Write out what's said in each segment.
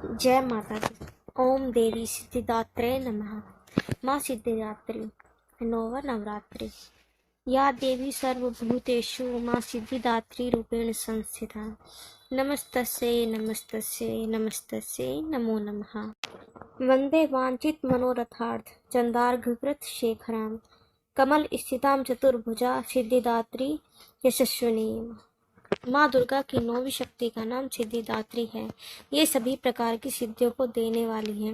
जय माता दी। ओम देवी सिद्धिदात्रे नमः। माँ सिद्धिदात्री नौवा नवरात्रि। या देवी सर्वभूतेषु माँ सिद्धिदात्री रूपेण संस्थिता। नमस्तस्यै नमस्तस्यै नमस्तस्यै नमो नमः। वंदे वांछित मनोरथार्थ चंदार्घकृत शेखरां कमल स्थितां चतुर्भुजा सिद्धिदात्री यशस्विनी। माँ दुर्गा की नौवीं शक्ति का नाम सिद्धिदात्री है। ये सभी प्रकार की सिद्धियों को देने वाली है।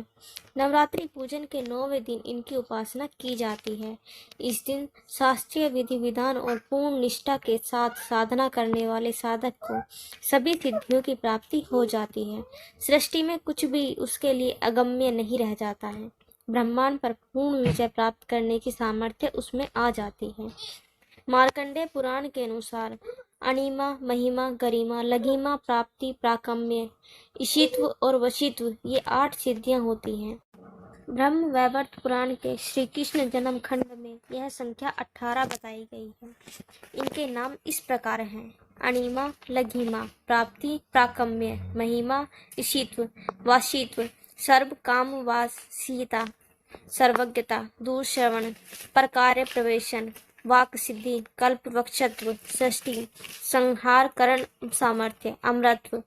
नवरात्रि पूजन के 9वें दिन इनकी उपासना की जाती है। इस दिन शास्त्रीय विधि विधान और पूर्ण निष्ठा के साथ साधना करने वाले साधक को सभी सिद्धियों की प्राप्ति हो जाती है। सृष्टि में कुछ भी उसके लिए अगम्य नहीं रह जाता है। ब्रह्मांड पर पूर्ण विजय प्राप्त करने की सामर्थ्य उसमें आ जाती है। मार्कंडेय पुराण के अनुसार अणिमा, महिमा, गरिमा, लघिमा, प्राप्ति, प्राकम्य, ईशित्व और वशित्व ये 8 सिद्धियां होती हैं। ब्रह्म वैवर्त पुराण के श्री कृष्ण जन्म खंड में यह संख्या 18 बताई गई है। इनके नाम इस प्रकार हैं: अणिमा, लघिमा, प्राप्ति, प्राकम्य, महिमा, ईशित्व, वाशित्व, सर्व काम वासीता, सर्वज्ञता, दूरश्रवण, परकार्य प्रवेशन, वाक सिद्धि, कल्प वक्षत्व, सृष्टि संहार करण सामर्थ्य, अमरत्व,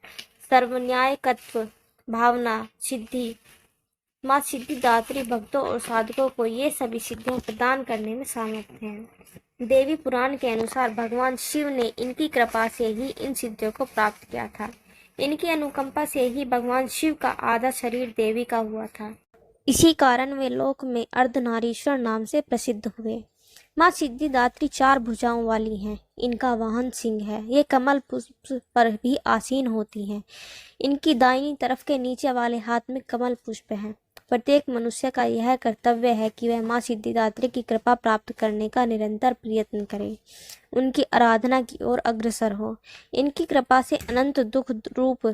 सर्वन्यायकत्व, भावना सिद्धि। माँ सिद्धिदात्री भक्तों और साधकों को ये सभी सिद्धियां प्रदान करने में सामर्थ्य है। देवी पुराण के अनुसार भगवान शिव ने इनकी कृपा से ही इन सिद्धियों को प्राप्त किया था। इनकी अनुकंपा से ही भगवान शिव का आधा शरीर देवी का हुआ था। इसी कारण वे लोक में अर्धनारीश्वर नाम से प्रसिद्ध हुए। माँ सिद्धिदात्री 4 भुजाओं वाली हैं। इनका वाहन सिंह है। ये कमल पुष्प पर भी आसीन होती हैं। इनकी दाहिनी तरफ के नीचे वाले हाथ में कमल पुष्प है। प्रत्येक मनुष्य का यह कर्तव्य है कि वह माँ सिद्धिदात्री की कृपा प्राप्त करने का निरंतर प्रयत्न करे, उनकी आराधना की ओर अग्रसर हो। इनकी कृपा से अनंत दुख रूप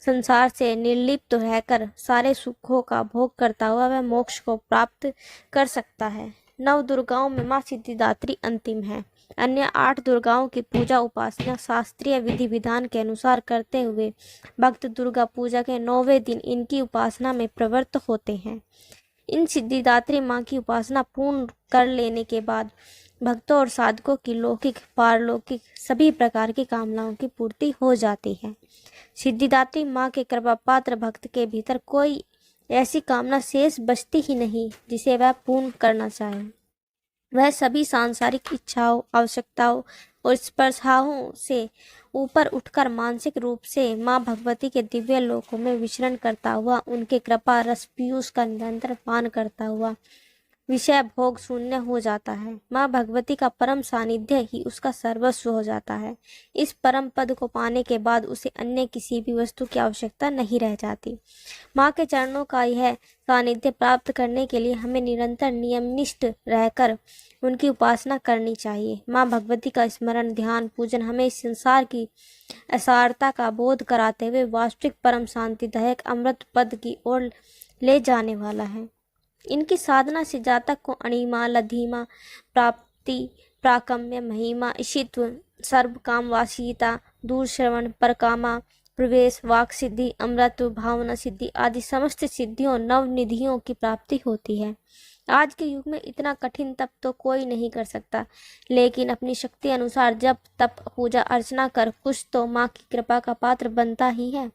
संसार से निर्लिप्त रहकर सारे सुखों का भोग करता हुआ वह मोक्ष को प्राप्त कर सकता है। 9 दुर्गाओं में माँ सिद्धिदात्री अंतिम है। अन्य 8 दुर्गाओं की पूजा उपासना शास्त्रीय विधि विधान के अनुसार करते हुए भक्त दुर्गा पूजा के 9वें दिन इनकी उपासना में प्रवृत्त होते हैं। इन सिद्धिदात्री माँ की उपासना पूर्ण कर लेने के बाद भक्तों और साधकों की लौकिक पारलौकिक सभी प्रकार की कामनाओं की पूर्ति हो जाती है। सिद्धिदात्री माँ के कृपा पात्र भक्त के भीतर कोई ऐसी कामना शेष बचती ही नहीं जिसे वह पूर्ण करना चाहे। वह सभी सांसारिक इच्छाओं, आवश्यकताओं और स्पर्शाओं से ऊपर उठकर मानसिक रूप से माँ भगवती के दिव्य लोकों में विचरण करता हुआ, उनके कृपा रस पीयूष का निरंतर पान करता हुआ विषय भोग शून्य हो जाता है। माँ भगवती का परम सानिध्य ही उसका सर्वस्व हो जाता है। इस परम पद को पाने के बाद उसे अन्य किसी भी वस्तु की आवश्यकता नहीं रह जाती। माँ के चरणों का यह सानिध्य प्राप्त करने के लिए हमें निरंतर नियमनिष्ठ रहकर उनकी उपासना करनी चाहिए। माँ भगवती का स्मरण, ध्यान, पूजन हमें इस संसार की असारता का बोध कराते हुए वास्तविक परम शांतिदायक अमृत पद की ओर ले जाने वाला है। इनकी साधना से जातक को अणिमा, लघिमा, प्राप्ति, प्राकम्य, महिमा, ईशित्व, सर्व काम वासीता, दूरश्रवण, परकामा, प्रवेश, वाक सिद्धि, अमृतत्व, भावना सिद्धि आदि समस्त सिद्धियों नवनिधियों की प्राप्ति होती है। आज के युग में इतना कठिन तप तो कोई नहीं कर सकता, लेकिन अपनी शक्ति अनुसार जप तप पूजा अर्चना कर कुछ तो माँ की कृपा का पात्र बनता ही है।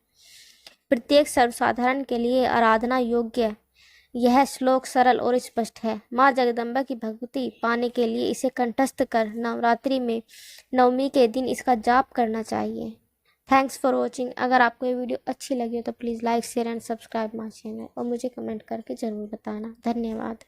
प्रत्येक सर्वसाधारण के लिए आराधना योग्य यह श्लोक सरल और स्पष्ट है। माँ जगदम्बा की भक्ति पाने के लिए इसे कंठस्थ कर नवरात्रि में 9वीं के दिन इसका जाप करना चाहिए। Thanks for watching. अगर आपको ये वीडियो अच्छी लगी हो तो please like share and subscribe my channel और मुझे कमेंट करके ज़रूर बताना। धन्यवाद।